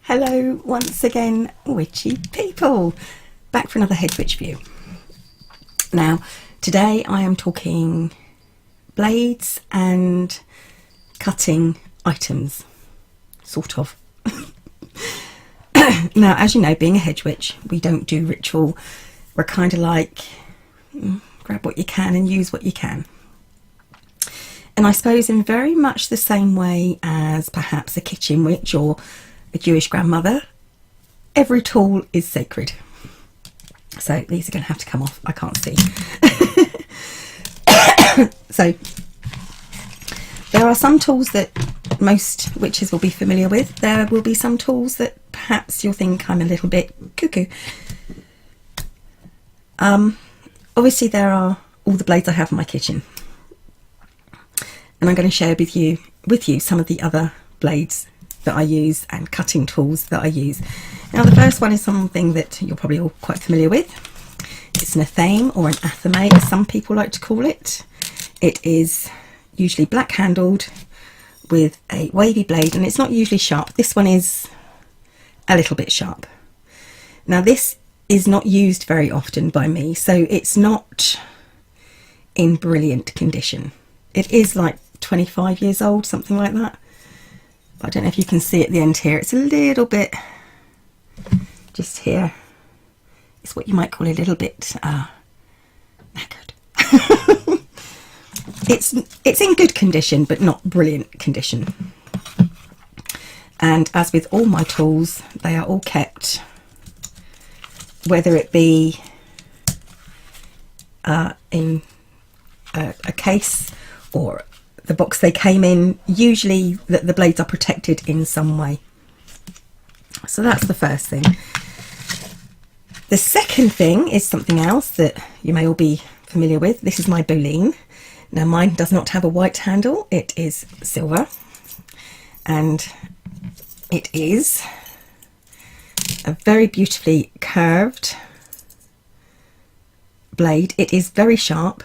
Hello once again, witchy people, back for another HedgeWitch view. Now today I am talking blades and cutting items, sort of. Now, as you know, being a HedgeWitch, we don't do ritual. We're kind of like grab what you can and use what you can. And I suppose in very much the same way as perhaps a kitchen witch or a Jewish grandmother, every tool is sacred. So these are going to have to come off. I can't see. So there are some tools that most witches will be familiar with. There will be some tools that perhaps you'll think I'm a little bit cuckoo. Obviously there are all the blades I have in my kitchen. And I'm going to share with you some of the other blades that I use and cutting tools that I use. Now the first one is something that you're probably all quite familiar with. It's an Athame, or an Athame as some people like to call it. It is usually black handled with a wavy blade, and it's not usually sharp. This one is a little bit sharp. Now this is not used very often by me, so it's not in brilliant condition. It is like 25 years old, something like that. But I don't know if you can see at the end here, it's a little bit, just here, it's what you might call a little bit knackered. It's in good condition, but not brilliant condition. And as with all my tools, they are all kept, whether it be in a case or the box they came in, usually the blades are protected in some way. So that's the first thing. The second thing is something else that you may all be familiar with. This is my bowline. Now mine does not have a white handle, it is silver, and it is a very beautifully curved blade. It is very sharp,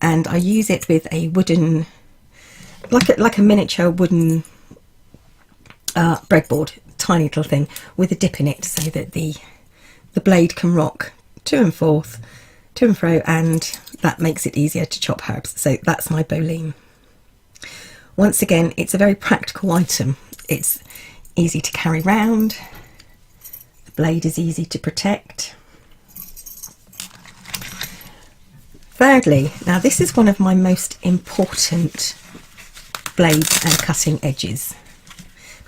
and I use it with a wooden, like a miniature wooden breadboard, tiny little thing with a dip in it, so that the blade can rock to and fro, and that makes it easier to chop herbs. So that's my bowline. Once again, it's a very practical item. It's easy to carry round. The blade is easy to protect. Thirdly, now this is one of my most important blades and cutting edges.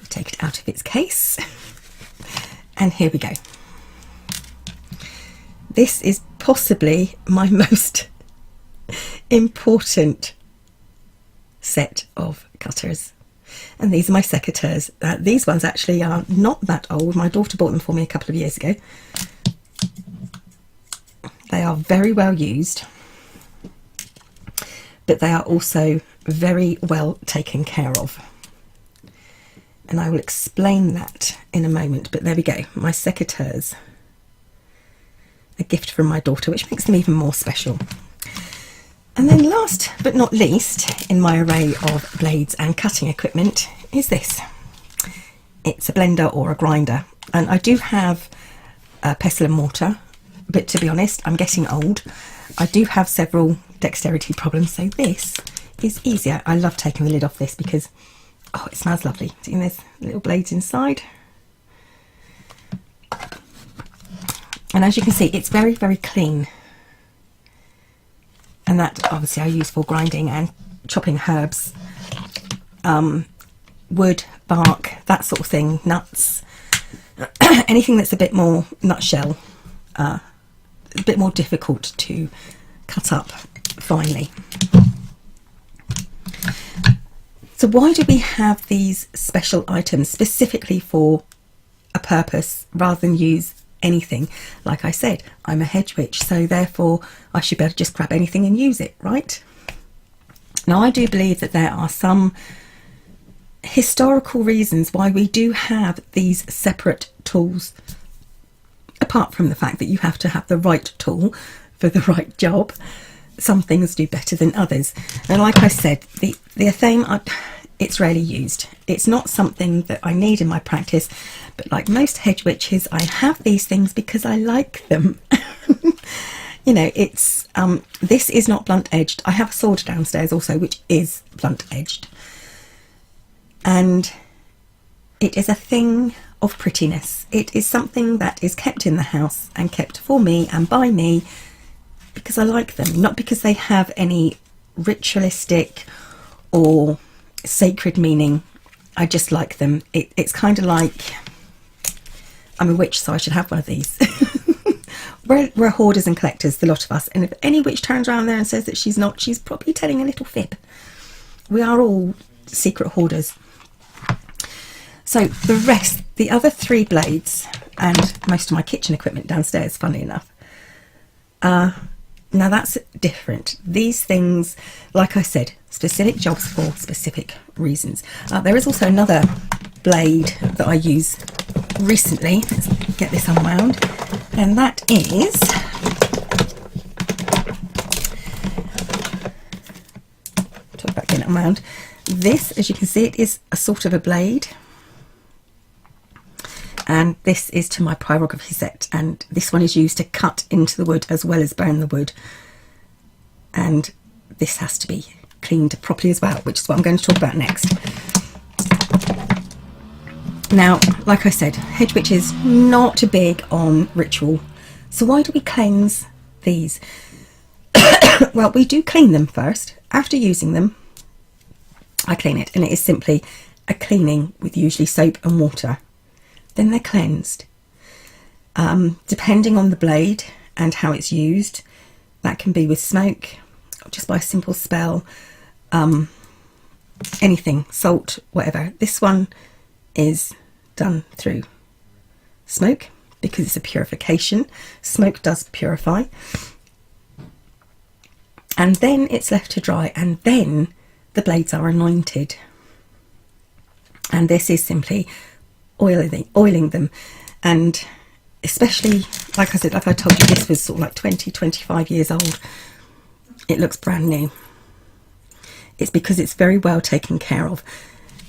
We take it out of its case, and here we go. This is possibly my most important set of cutters, and these are my secateurs. These ones actually are not that old. My daughter bought them for me a couple of years ago. They are very well used, but they are also very well taken care of, and I will explain that in a moment. But there we go, my secateurs, a gift from my daughter, which makes them even more special. And then last but not least in my array of blades and cutting equipment is this. It's a blender or a grinder, and I do have a pestle and mortar, but to be honest, I'm getting old. I do have several dexterity problems, so this is easier. I love taking the lid off this because, oh, it smells lovely. See, there's little blades inside. And as you can see, it's very, very clean. And that obviously I use for grinding and chopping herbs, wood, bark, that sort of thing, nuts, anything that's a bit more nutshell, a bit more difficult to cut up finely. So why do we have these special items specifically for a purpose rather than use anything? Like I said, I'm a HedgeWitch, so therefore I should be able to just grab anything and use it, right? Now I do believe that there are some historical reasons why we do have these separate tools, apart from the fact that you have to have the right tool for the right job. Some things do better than others, and like I said, the Athame, it's rarely used. It's not something that I need in my practice, but like most hedge witches, I have these things because I like them. You know, it's this is not blunt edged. I have a sword downstairs also, which is blunt edged, and it is a thing of prettiness. It is something that is kept in the house and kept for me and by me because I like them, not because they have any ritualistic or sacred meaning. I just like them. It's kind of like, I'm a witch, so I should have one of these. We're hoarders and collectors, the lot of us, and if any witch turns around there and says that she's not, she's probably telling a little fib. We are all secret hoarders. So the rest, the other 3 blades and most of my kitchen equipment downstairs, funny enough, now that's different. These things, like I said, specific jobs for specific reasons. There is also another blade that I use recently. Let's get this unwound, and that is talk about getting it unwound. This, as you can see, it is a sort of a blade, and this is to my pyrography set, and this one is used to cut into the wood as well as burn the wood, and this has to be cleaned properly as well, which is what I'm going to talk about next. Now, like I said, HedgeWitch is not big on ritual, so why do we cleanse these? Well, we do clean them first. After using them, I clean it, and it is simply a cleaning with usually soap and water. Then they're cleansed. Depending on the blade and how it's used, that can be with smoke, or just by a simple spell, anything, salt, whatever. This one is done through smoke because it's a purification. Smoke does purify. And then it's left to dry, and then the blades are anointed. And this is simply oiling them, and especially, like I said, like I told you, this was sort of like 25 years old. It looks brand new. It's because it's very well taken care of,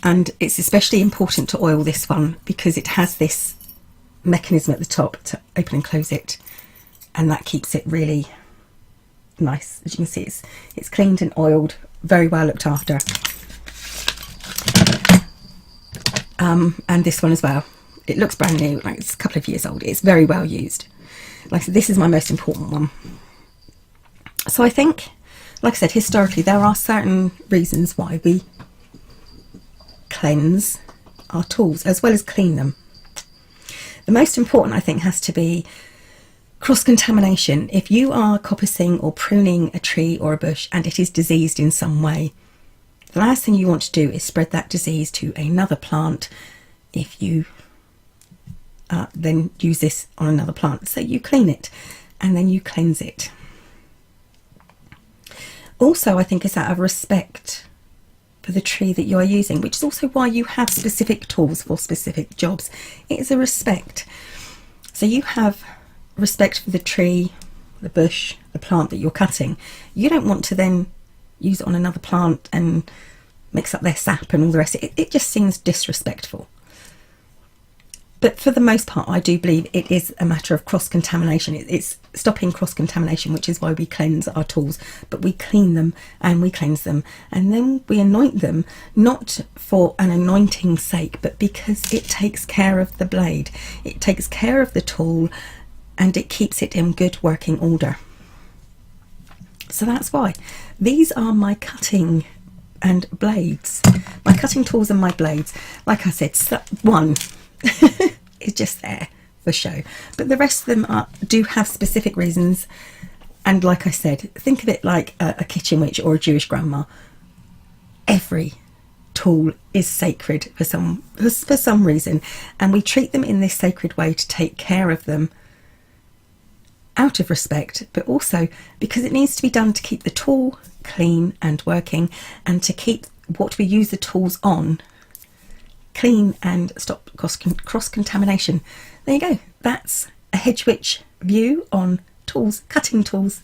and it's especially important to oil this one because it has this mechanism at the top to open and close it, and that keeps it really nice. As you can see, it's cleaned and oiled, very well looked after. And this one as well, it looks brand new, like it's a couple of years old. It's very well used. Like I said, this is my most important one. So I think, like I said, historically there are certain reasons why we cleanse our tools as well as clean them. The most important, I think, has to be cross-contamination. If you are coppicing or pruning a tree or a bush and it is diseased in some way, the last thing you want to do is spread that disease to another plant if you then use this on another plant. So you clean it and then you cleanse it. Also, I think it's out of respect for the tree that you are using, which is also why you have specific tools for specific jobs. It is a respect. So you have respect for the tree, the bush, the plant that you're cutting. You don't want to then use it on another plant and mix up their sap and all the rest. It just seems disrespectful. But for the most part, I do believe it is a matter of cross-contamination. It's stopping cross-contamination, which is why we cleanse our tools. But we clean them and we cleanse them, and then we anoint them, not for an anointing's sake, but because it takes care of the blade. It takes care of the tool, and it keeps it in good working order. So that's why. These are my cutting and blades. My cutting tools and my blades. Like I said, one is just there for show, but the rest of them do have specific reasons. And like I said, think of it like a kitchen witch or a Jewish grandma. Every tool is sacred for some reason, and we treat them in this sacred way to take care of them out of respect, but also because it needs to be done to keep the tool clean and working, and to keep what we use the tools on clean and stop cross-contamination. There you go. That's a HedgeWitch view on tools, cutting tools.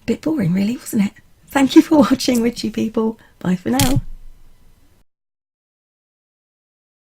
Bit boring really, wasn't it? Thank you for watching, witchy people. Bye for now.